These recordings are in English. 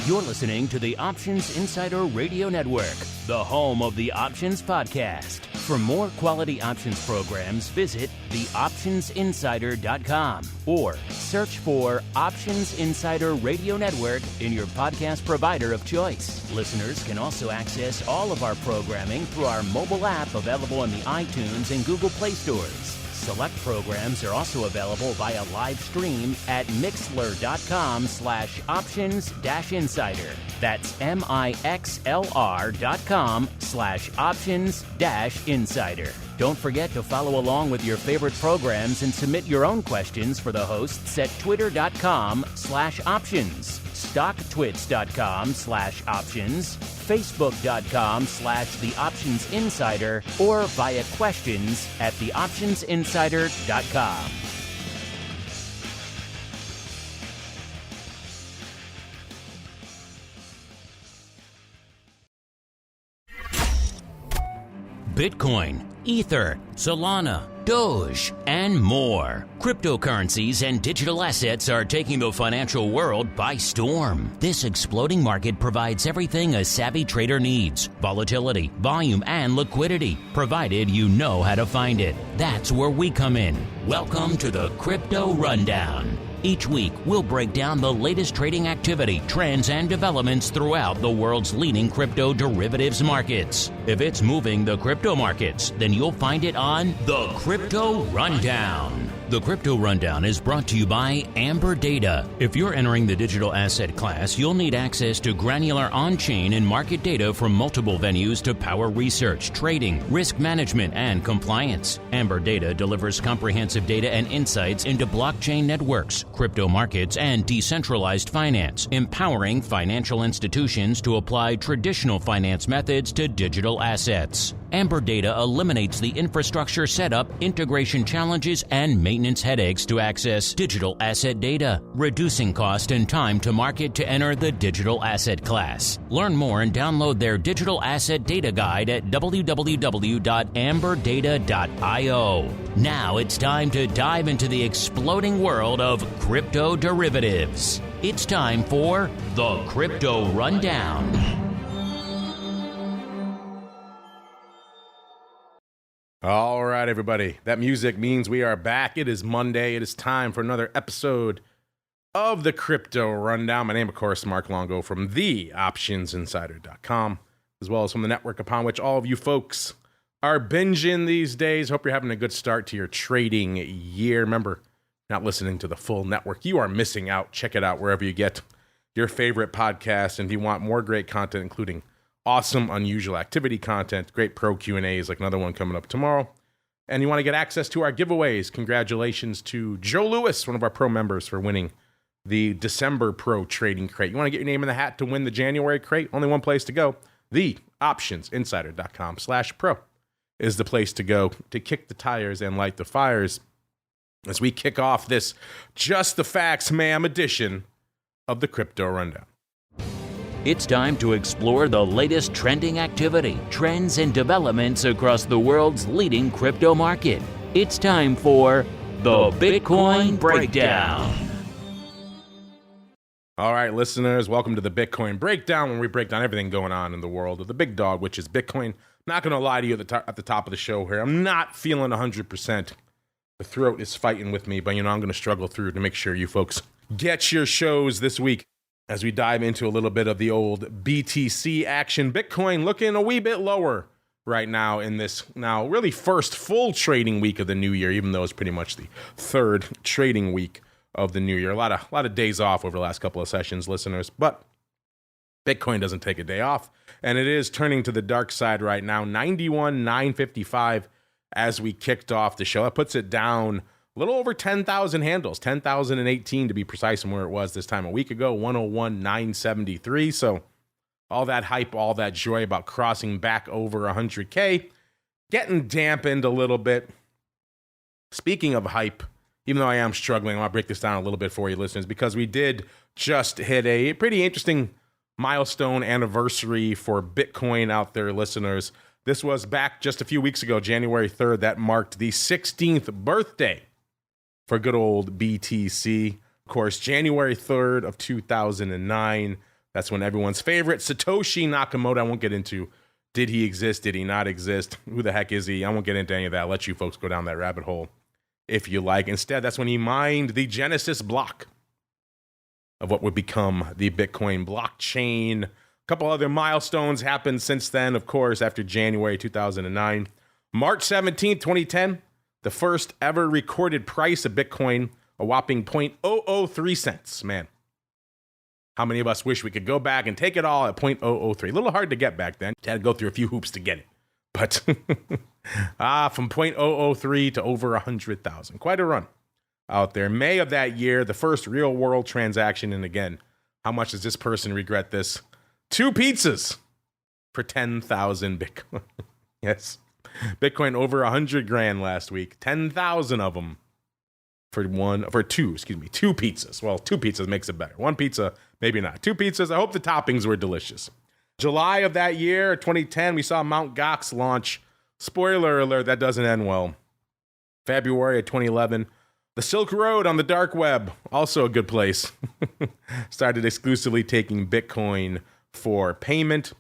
You're listening to the Options Insider Radio Network, the home of the Options Podcast. For more quality options programs, visit theoptionsinsider.com or search for Options Insider Radio Network in your podcast provider of choice. Listeners can also access all of our programming through our mobile app available in the iTunes and Google Play stores. Select programs are also available via live stream at mixlr.com/options-insider. That's mixlr.com/options-insider. Don't forget to follow along with your favorite programs and submit your own questions for the hosts at twitter.com/options, stocktwits.com/options, facebook.com/theoptionsinsider, or via questions at theoptionsinsider.com. Bitcoin, Ether, Solana, Doge, and more. Cryptocurrencies and digital assets are taking the financial world by storm. This exploding market provides everything a savvy trader needs: volatility, volume, and liquidity, provided you know how to find it. That's where we come in. Welcome to the Crypto Rundown. Each week, we'll break down the latest trading activity, trends, and developments throughout the world's leading crypto derivatives markets. If it's moving the crypto markets, then you'll find it on the Crypto Rundown. The Crypto Rundown is brought to you by Amber Data. If you're entering the digital asset class, you'll need access to granular on-chain and market data from multiple venues to power research, trading, risk management, and compliance. Amber Data delivers comprehensive data and insights into blockchain networks, crypto markets, and decentralized finance, empowering financial institutions to apply traditional finance methods to digital assets. Amber Data eliminates the infrastructure setup, integration challenges, and maintenance headaches to access digital asset data, reducing cost and time to market to enter the digital asset class. Learn more and download their digital asset data guide at www.amberdata.io. Now it's time to dive into the exploding world of crypto derivatives. It's time for the Crypto Rundown. All right, everybody. That music means we are back. It is Monday. It is time for another episode of the Crypto Rundown. My name, of course, Mark Longo from theoptionsinsider.com, as well as from the network upon which all of you folks are binging these days. Hope you're having a good start to your trading year. Remember, not listening to the full network, you are missing out. Check it out wherever you get your favorite podcast. And if you want more great content, including awesome, unusual activity content, great pro Q&As, like another one coming up tomorrow, and you want to get access to our giveaways, congratulations to Joe Lewis, one of our pro members, for winning the December Pro Trading Crate. You want to get your name in the hat to win the January crate? Only one place to go. TheOptionsInsider.com/pro is the place to go to kick the tires and light the fires as we kick off this Just the Facts, ma'am edition of the Crypto Rundown. It's time to explore the latest trending activity, trends, and developments across the world's leading crypto market. It's time for the Bitcoin Breakdown. All right, listeners, welcome to the Bitcoin Breakdown, when we break down everything going on in the world of the big dog, which is Bitcoin. I'm not going to lie to you at the top of the show here. I'm not feeling 100%. The throat is fighting with me, but I'm going to struggle through to make sure you folks get your shows this week. As we dive into a little bit of the old BTC action, Bitcoin looking a wee bit lower right now in this now really first full trading week of the new year, even though it's pretty much the third trading week of the new year. A lot of days off over the last couple of sessions, listeners, but Bitcoin doesn't take a day off, and it is turning to the dark side right now. 91,955 as we kicked off the show. That puts it down a little over 10,000 handles, 10,018 to be precise, from where it was this time a week ago, 101,973. So all that hype, all that joy about crossing back over 100K, getting dampened a little bit. Speaking of hype, even though I am struggling, I'll break this down a little bit for you, listeners, because we did just hit a pretty interesting milestone anniversary for Bitcoin out there, listeners. This was back just a few weeks ago, January 3rd, that marked the 16th birthday for good old BTC. Of course, January 3rd of 2009, That's when everyone's favorite, Satoshi Nakamoto, I won't get into, did he exist? Did he not exist? Who the heck is he? I won't get into any of that. I'll let you folks go down that rabbit hole if you like. Instead, that's when he mined the Genesis block of what would become the Bitcoin blockchain. A couple other milestones happened since then, of course, after January 2009. March 17th, 2010, the first ever recorded price of Bitcoin, a whopping 0.003 cents. Man, how many of us wish we could go back and take it all at 0.003? A little hard to get back then. You had to go through a few hoops to get it. But from 0.003 to over 100,000. Quite a run out there. May of that year, the first real world transaction. And again, how much does this person regret this? 2 pizzas for 10,000 Bitcoin. Yes. Bitcoin over 100 grand last week. 10,000 of them for 2 pizzas. Well, 2 pizzas makes it better. 1 pizza, maybe not. 2 pizzas. I hope the toppings were delicious. July of that year, 2010, we saw Mt. Gox launch. Spoiler alert, that doesn't end well. February of 2011, the Silk Road on the dark web, also a good place, started exclusively taking Bitcoin for payment.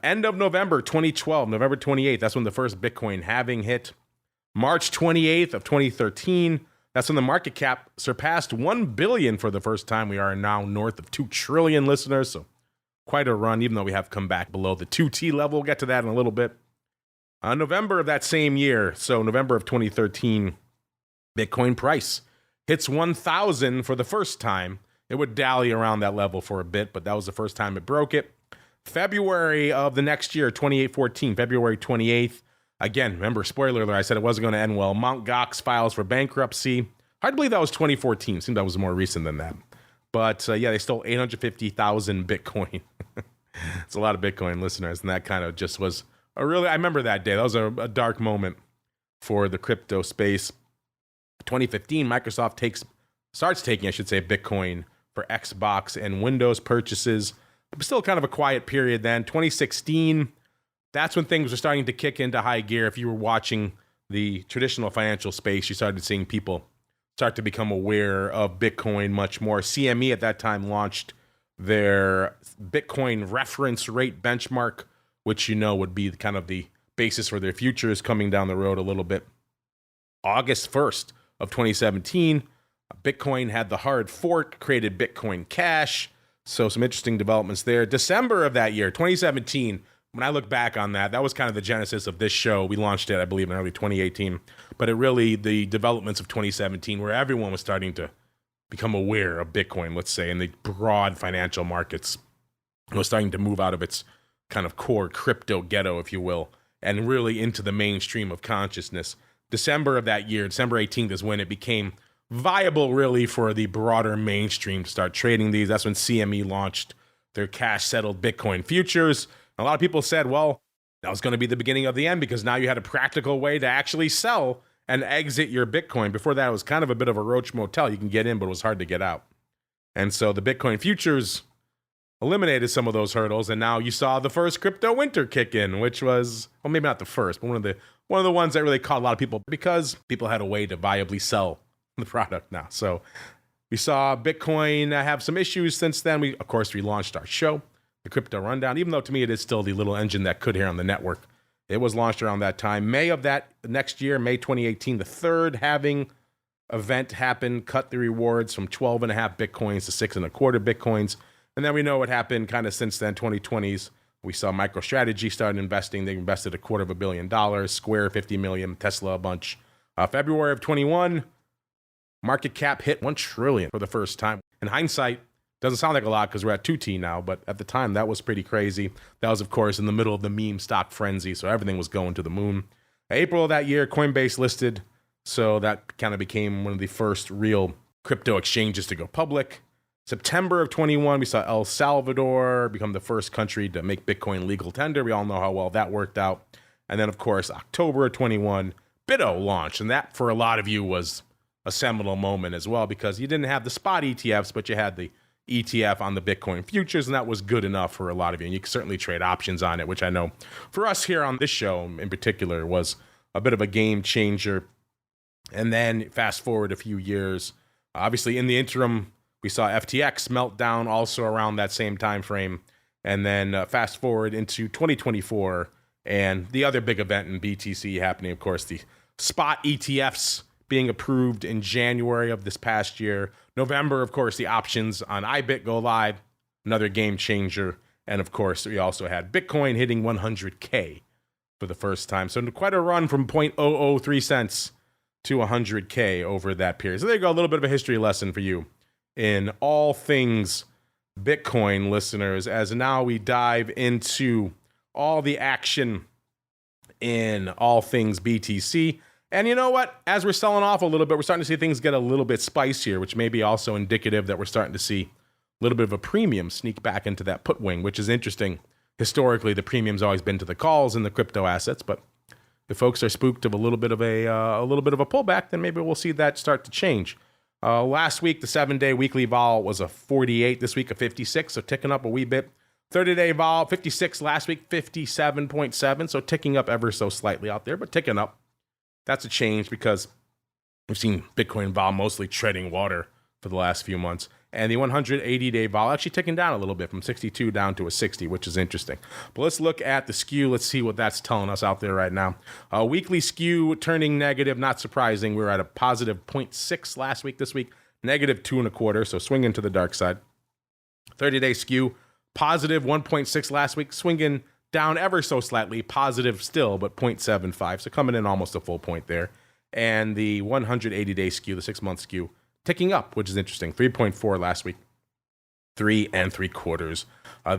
End of November 2012, November 28th, that's when the first Bitcoin halving hit. March 28th of 2013, that's when the market cap surpassed 1 billion for the first time. We are now north of 2 trillion listeners, so quite a run, even though we have come back below the 2T level. We'll get to that in a little bit. November of that same year, so November of 2013, Bitcoin price hits 1,000 for the first time. It would dally around that level for a bit, but that was the first time it broke it. February of the next year, 2014, February 28th. Again, remember, spoiler alert, I said it wasn't going to end well. Mt. Gox files for bankruptcy. Hard to believe that was 2014. Seemed that was more recent than that. But yeah, they stole 850,000 Bitcoin. It's a lot of Bitcoin, listeners, and that kind of just was I remember that day. That was a dark moment for the crypto space. 2015, Microsoft starts taking Bitcoin for Xbox and Windows purchases. But still kind of a quiet period then. 2016, that's when things were starting to kick into high gear. If you were watching the traditional financial space, you started seeing people start to become aware of Bitcoin much more. CME at that time launched their Bitcoin reference rate benchmark, which would be kind of the basis for their futures coming down the road a little bit. August 1st of 2017, Bitcoin had the hard fork, created Bitcoin Cash. So some interesting developments there. December of that year, 2017, when I look back on that, that was kind of the genesis of this show. We launched it, I believe, in early 2018. But the developments of 2017, where everyone was starting to become aware of Bitcoin, let's say, in the broad financial markets. It was starting to move out of its kind of core crypto ghetto, if you will, and really into the mainstream of consciousness. December of that year, December 18th, is when it became viable, really, for the broader mainstream to start trading these. That's when CME launched their cash-settled Bitcoin futures. A lot of people said, well, that was going to be the beginning of the end because now you had a practical way to actually sell and exit your Bitcoin. Before that, it was kind of a bit of a roach motel. You can get in, but it was hard to get out. And so the Bitcoin futures eliminated some of those hurdles, and now you saw the first crypto winter kick in, which was, well, maybe not the first, but one of the ones that really caught a lot of people because people had a way to viably sell the product now. So we saw Bitcoin have some issues since then. We relaunched our show, the Crypto Rundown, even though to me it is still the little engine that could here on the network. It was launched around that time. May of that next year, May 2018, the third halving event happened, cut the rewards from 12.5 Bitcoins to 6.25 Bitcoins. And then we know what happened kind of since then, 2020s. We saw MicroStrategy start investing. They invested $250 million, Square $50 million, Tesla a bunch. February of 21, market cap hit 1 trillion for the first time. In hindsight, doesn't sound like a lot because we're at 2T now, but at the time, that was pretty crazy. That was, of course, in the middle of the meme stock frenzy, so everything was going to the moon. April of that year, Coinbase listed, so that kind of became one of the first real crypto exchanges to go public. September of 21, we saw El Salvador become the first country to make Bitcoin legal tender. We all know how well that worked out. And then, of course, October of 21, BITO launched, and that, for a lot of you, was a seminal moment as well because you didn't have the spot ETFs, but you had the ETF on the Bitcoin futures, and that was good enough for a lot of you. And you could certainly trade options on it, which I know for us here on this show in particular was a bit of a game changer. And then fast forward a few years, obviously in the interim, We saw FTX melt down also around that same time frame. And then fast forward into 2024 and the other big event in BTC happening, of course, the spot ETFs being approved in January of this past year. November, of course, the options on IBIT go live, another game changer. And of course, we also had Bitcoin hitting 100K for the first time. So quite a run from 0.003 cents to 100K over that period. So there you go, a little bit of a history lesson for you in all things Bitcoin, listeners, as now we dive into all the action in all things BTC. And you know what? As we're selling off a little bit, we're starting to see things get a little bit spicier, which may be also indicative that we're starting to see a little bit of a premium sneak back into that put wing, which is interesting. Historically, the premium's always been to the calls in the crypto assets, but if folks are spooked of a little bit of a pullback, then maybe we'll see that start to change. Last week, the 7-day weekly vol was a 48. This week, a 56, so ticking up a wee bit. 30-day vol, 56 last week, 57.7, so ticking up ever so slightly out there, but ticking up. That's a change because we've seen Bitcoin vol mostly treading water for the last few months. And the 180-day vol actually ticking down a little bit from 62 down to a 60, which is interesting. But let's look at the skew. Let's see what that's telling us out there right now. Weekly skew turning negative, not surprising. We were at a positive 0.6 last week. This week, negative 2.25, so swinging to the dark side. 30-day skew, positive 1.6 last week, swinging down ever so slightly, positive still, but 0.75, so coming in almost a full point there. And the 180-day skew, the 6-month skew, ticking up, which is interesting. 3.4 last week, 3 3/4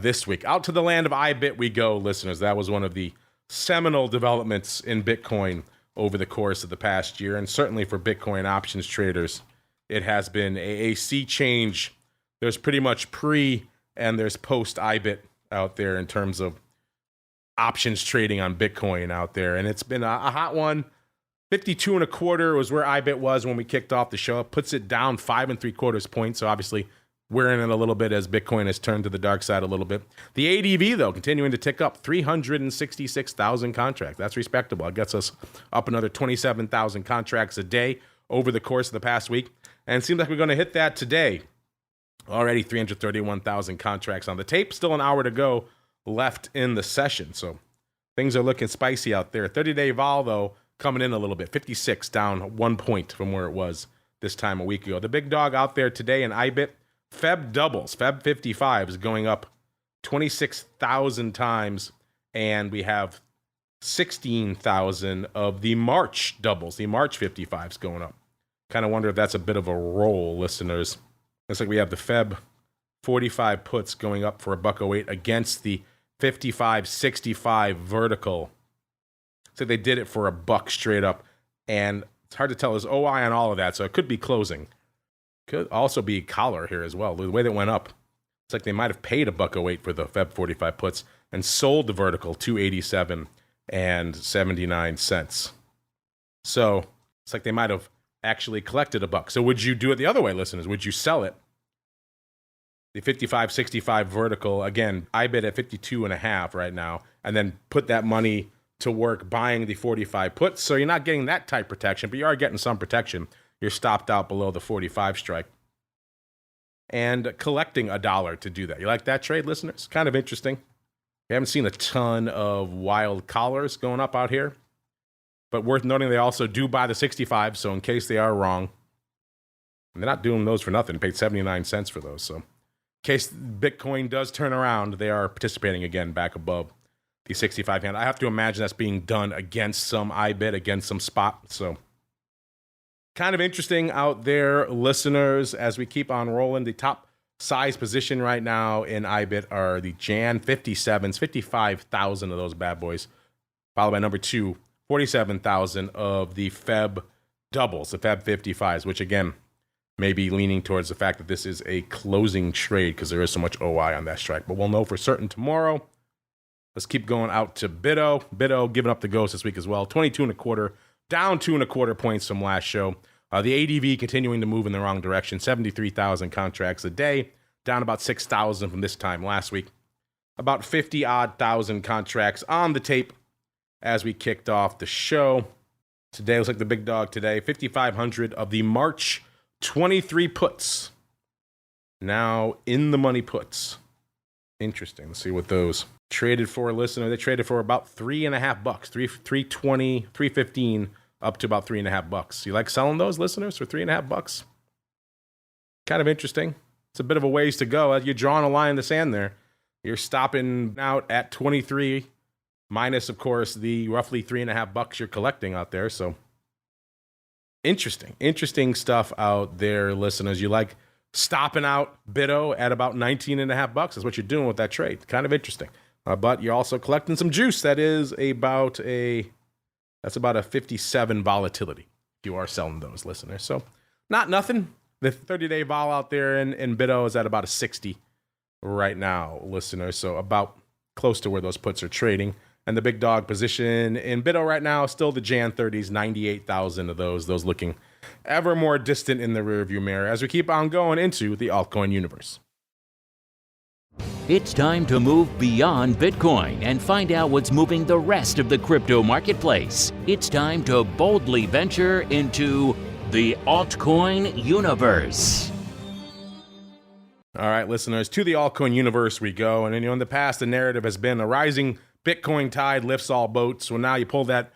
this week. Out to the land of IBIT we go, listeners. That was one of the seminal developments in Bitcoin over the course of the past year, and certainly for Bitcoin options traders, it has been a sea change. There's pretty much pre and there's post IBIT out there in terms of options trading on Bitcoin out there, and it's been a hot one. 52.25 was where IBIT was when we kicked off the show. It puts it down 5 3/4 points. So obviously we're in it a little bit as Bitcoin has turned to the dark side a little bit. The ADV, though, continuing to tick up, 366,000 contracts. That's respectable. It gets us up another 27,000 contracts a day over the course of the past week. And it seems like we're going to hit that today. Already 331,000 contracts on the tape. Still an hour to go left in the session. So things are looking spicy out there. 30-day vol, though, coming in a little bit. 56 down 1 point from where it was this time a week ago. The big dog out there today in IBIT, Feb doubles. Feb 55 is going up 26,000 times, and we have 16,000 of the March doubles. The March 55 is going up. Kind of wonder if that's a bit of a roll, listeners. Looks like we have the Feb 45 puts going up for $1.08 against the 55.65 vertical. So they did it for $1 straight up, and it's hard to tell. There's OI on all of that, so it could be closing. Could also be collar here as well. The way that went up, it's like they might have paid $1.08 for the Feb 45 puts and sold the vertical $287.79. So it's like they might have actually collected $1. So would you do it the other way, listeners? Would you sell it? The 55.65 vertical, again, I bid at 52.5 right now, and then put that money to work buying the 45 puts. So you're not getting that type protection, but you are getting some protection. You're stopped out below the 45 strike. And collecting $1 to do that. You like that trade, listeners? Kind of interesting. We haven't seen a ton of wild collars going up out here. But worth noting, they also do buy the 65, so in case they are wrong, and they're not doing those for nothing. Paid 79 cents for those. So in case Bitcoin does turn around, they are participating again back above the 65 hand. I have to imagine that's being done against some IBIT, against some spot. So kind of interesting out there, listeners, as we keep on rolling. The top size position right now in IBIT are the Jan 57s, 55,000 of those bad boys, followed by number 2, 47,000 of the Feb doubles, the Feb 55s, which again, may be leaning towards the fact that this is a closing trade because there is so much OI on that strike. But we'll know for certain tomorrow. Let's keep going out to BITO. BITO giving up the ghost this week as well. 22.25, down 2.25 points from last show. The ADV continuing to move in the wrong direction. 73,000 contracts a day, down about 6,000 from this time last week. About 50-odd thousand contracts on the tape as we kicked off the show. Today looks like the big dog today. 5,500 of the March 23 puts now in the money puts. Interesting. Let's see what those traded for, listener. They traded for about $3.50, 320, 315, up to about $3.50. You like selling those, listeners, for $3.50? Kind of interesting. It's a bit of a ways to go. You're drawing a line in the sand there. You're stopping out at 23, minus, of course, the roughly $3.50 you're collecting out there. So interesting stuff out there, listeners. You like stopping out BITO at about $19.50. That's what you're doing with that trade. Kind of interesting. But you're also collecting some juice. That is about that's about a 57 volatility if you are selling those, listeners. So not nothing. The 30-day vol out there in BITO is at about a 60 right now, listeners. So about close to where those puts are trading. And the big dog position in BITO right now, still the Jan 30s, 98,000 of those looking ever more distant in the rearview mirror as we keep on going into the altcoin universe. It's time to move beyond Bitcoin and find out what's moving the rest of the crypto marketplace. It's time to boldly venture into the altcoin universe. All right, listeners, to the altcoin universe we go. And in the past, the narrative has been a rising Bitcoin tide lifts all boats. So now you pull that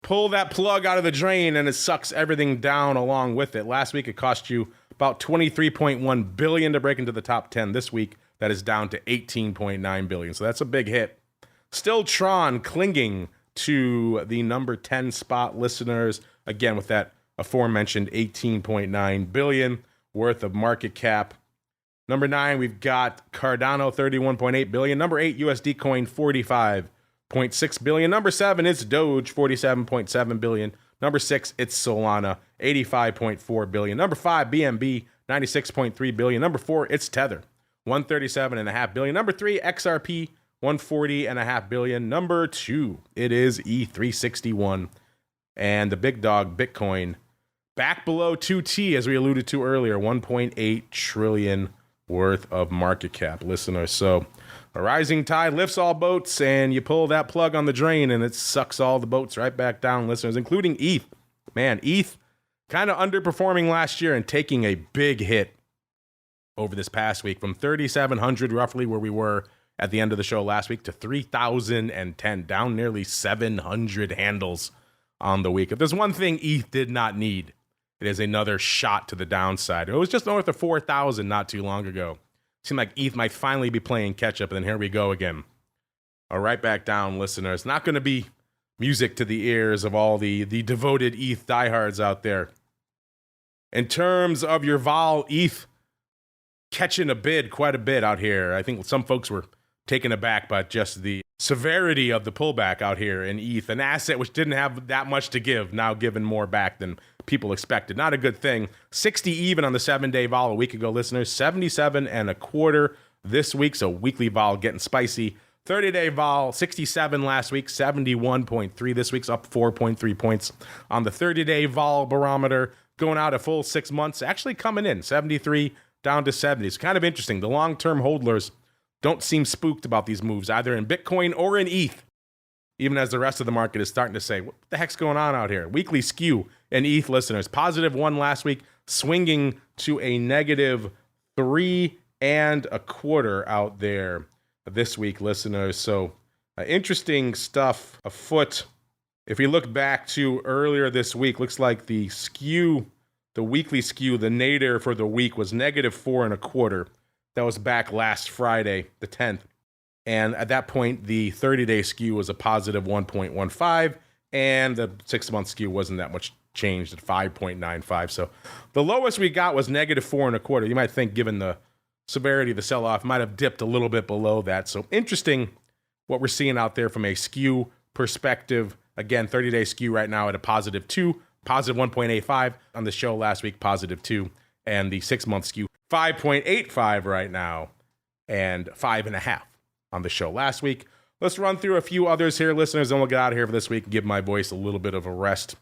plug out of the drain and it sucks everything down along with it. Last week, it cost you about $23.1 billion to break into the top 10. This week, that is down to $18.9 billion. So that's a big hit. Still Tron clinging to the number 10 spot, listeners. Again, with that aforementioned $18.9 billion worth of market cap. Number 9, we've got Cardano, $31.8 billion. Number 8, USD Coin, $45.6 billion. Number 7, it's Doge, $47.7 billion. Number 6, it's Solana, $85.4 billion. Number 5, BNB, $96.3 billion. Number 4, it's Tether, $137.5 billion. Number 3, XRP, $140.5 billion. Number 2, it is E361. And the big dog, Bitcoin, back below 2T, as we alluded to earlier, 1.8 trillion worth of market cap, listeners. So a rising tide lifts all boats, and you pull that plug on the drain, and it sucks all the boats right back down, listeners, including ETH. Man, ETH kind of underperforming last year and taking a big hit over this past week from 3,700 roughly where we were at the end of the show last week to 3,010, down nearly 700 handles on the week. If there's one thing ETH did not need, it is another shot to the downside. It was just north of 4,000 not too long ago. Seemed like ETH might finally be playing catch up, and then here we go again. Right back down, listeners. Not going to be music to the ears of all the devoted ETH diehards out there. In terms of your vol, ETH catching a bid quite a bit out here. I think some folks were taken aback by just the severity of the pullback out here in ETH, an asset which didn't have that much to give, now giving more back than people expected. Not a good thing. 60 even on the 7-day vol a week ago, listeners. 77.25 this week, so weekly vol getting spicy. 30-day vol, 67 last week, 71.3 this week's up 4.3 points on the 30-day vol barometer. Going out a full 6 months, actually coming in 73 down to 70. It's kind of interesting. The long-term holders don't seem spooked about these moves, either in Bitcoin or in ETH, even as the rest of the market is starting to say, what the heck's going on out here? Weekly skew in ETH, listeners. +1 last week, swinging to a -3.25 out there this week, listeners. So interesting stuff afoot. If we look back to earlier this week, looks like the skew, the weekly skew, the nadir for the week was -4.25. That was back last Friday, the 10th. And at that point, the 30-day skew was a +1.15, and the 6-month skew wasn't that much changed at 5.95. So the lowest we got was -4.25. You might think, given the severity of the sell-off, might have dipped a little bit below that. So interesting what we're seeing out there from a skew perspective. Again, 30-day skew right now at a +2, +1.85 on the show last week, +2, and the 6-month skew 5.85 right now, and 5.5 on the show last week. Let's run through a few others here, listeners, and we'll get out of here for this week and give my voice a little bit of a rest.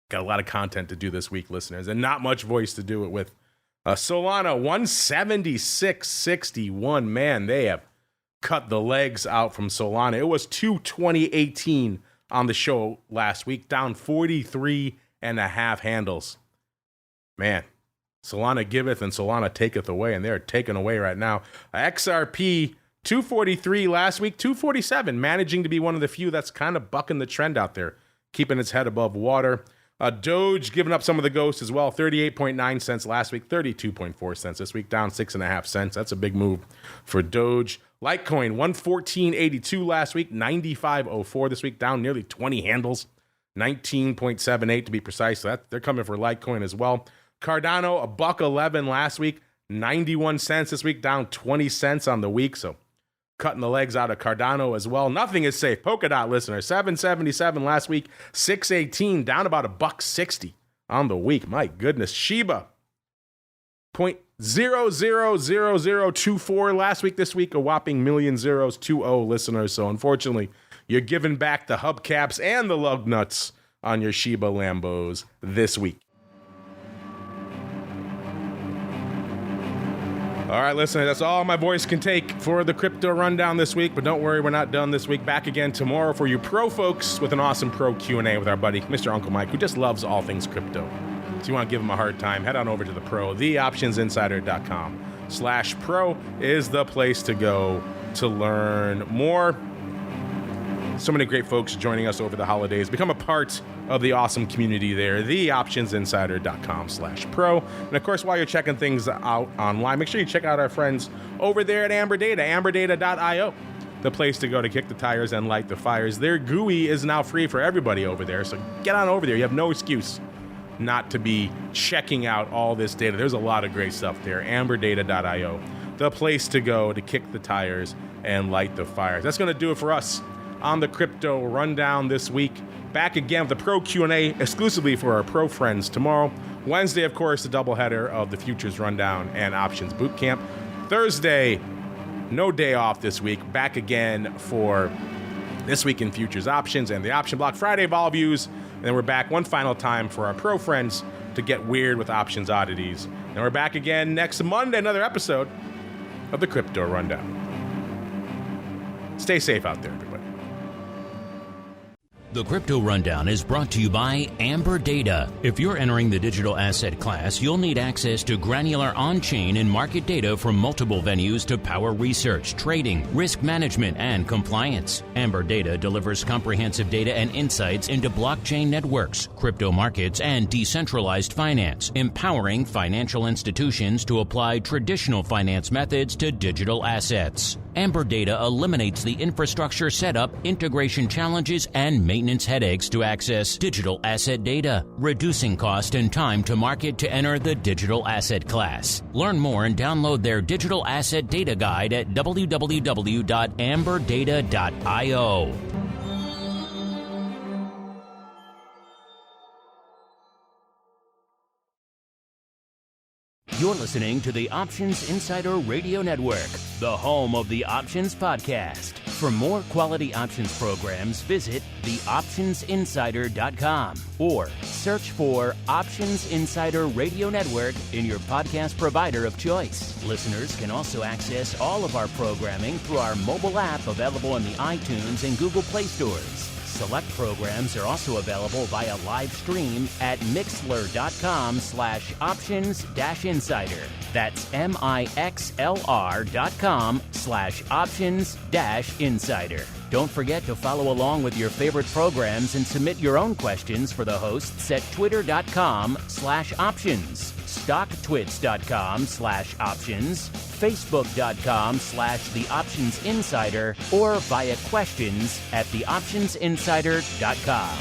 Got a lot of content to do this week, listeners, and not much voice to do it with. Solana, 176.61. Man, they have cut the legs out from Solana. It was 220.18 on the show last week, down 43.5 handles. Man, Solana giveth and Solana taketh away, and they're taken away right now. XRP, 243 last week, 247, managing to be one of the few that's kind of bucking the trend out there, keeping its head above water. Doge giving up some of the ghosts as well, 38.9 cents last week, 32.4 cents this week, down 6.5 cents. That's a big move for Doge. Litecoin, 114.82 last week, 95.04 this week, down nearly 20 handles, 19.78 to be precise. So they're coming for Litecoin as well. Cardano, $1.11 last week, 91 cents this week, down 20 cents on the week. So cutting the legs out of Cardano as well. Nothing is safe. Polkadot listener, 777 last week, 618, down about $1.60 on the week. My goodness. Shiba, 0.000024 last week. This week, a whopping million zeros, 2-0 listeners. So unfortunately, you're giving back the hubcaps and the lug nuts on your Shiba Lambos this week. All right, listeners, that's all my voice can take for the crypto rundown this week. But don't worry, we're not done this week. Back again tomorrow for you pro folks with an awesome pro Q&A with our buddy, Mr. Uncle Mike, who just loves all things crypto. So you want to give him a hard time, head on over to the pro. TheOptionsInsider.com/pro is the place to go to learn more. So many great folks joining us over the holidays. Become a part of the awesome community there, theoptionsinsider.com/pro. And of course, while you're checking things out online, make sure you check out our friends over there at Amber Data, amberdata.io, the place to go to kick the tires and light the fires. Their GUI is now free for everybody over there, so get on over there. You have no excuse not to be checking out all this data. There's a lot of great stuff there. amberdata.io, the place to go to kick the tires and light the fires. That's going to do it for us on the crypto rundown this week. Back again with the pro Q&A exclusively for our pro friends tomorrow. Wednesday, of course, the doubleheader of the futures rundown and options bootcamp. Thursday, no day off this week. Back again for This Week in Futures Options and the Option Block. Friday, vol views. And then we're back one final time for our pro friends to get weird with options oddities. And we're back again next Monday, another episode of the Crypto Rundown. Stay safe out there, everybody. The Crypto Rundown is brought to you by Amber Data. If you're entering the digital asset class, you'll need access to granular on-chain and market data from multiple venues to power research, trading, risk management, and compliance. Amber Data delivers comprehensive data and insights into blockchain networks, crypto markets, and decentralized finance, empowering financial institutions to apply traditional finance methods to digital assets. Amber Data eliminates the infrastructure setup, integration challenges, and maintenance headaches to access digital asset data, reducing cost and time to market to enter the digital asset class. Learn more and download their digital asset data guide at www.amberdata.io. You're listening to the Options Insider Radio Network, the home of the Options Podcast. For more quality options programs, visit theoptionsinsider.com or search for Options Insider Radio Network in your podcast provider of choice. Listeners can also access all of our programming through our mobile app available in the iTunes and Google Play stores. Select programs are also available via live stream at mixlr.com/options-insider. That's mixlr.com/options-insider. Don't forget to follow along with your favorite programs and submit your own questions for the hosts at twitter.com/options, stocktwits.com/options, facebook.com/theoptionsinsider, or via questions at theoptionsinsider.com.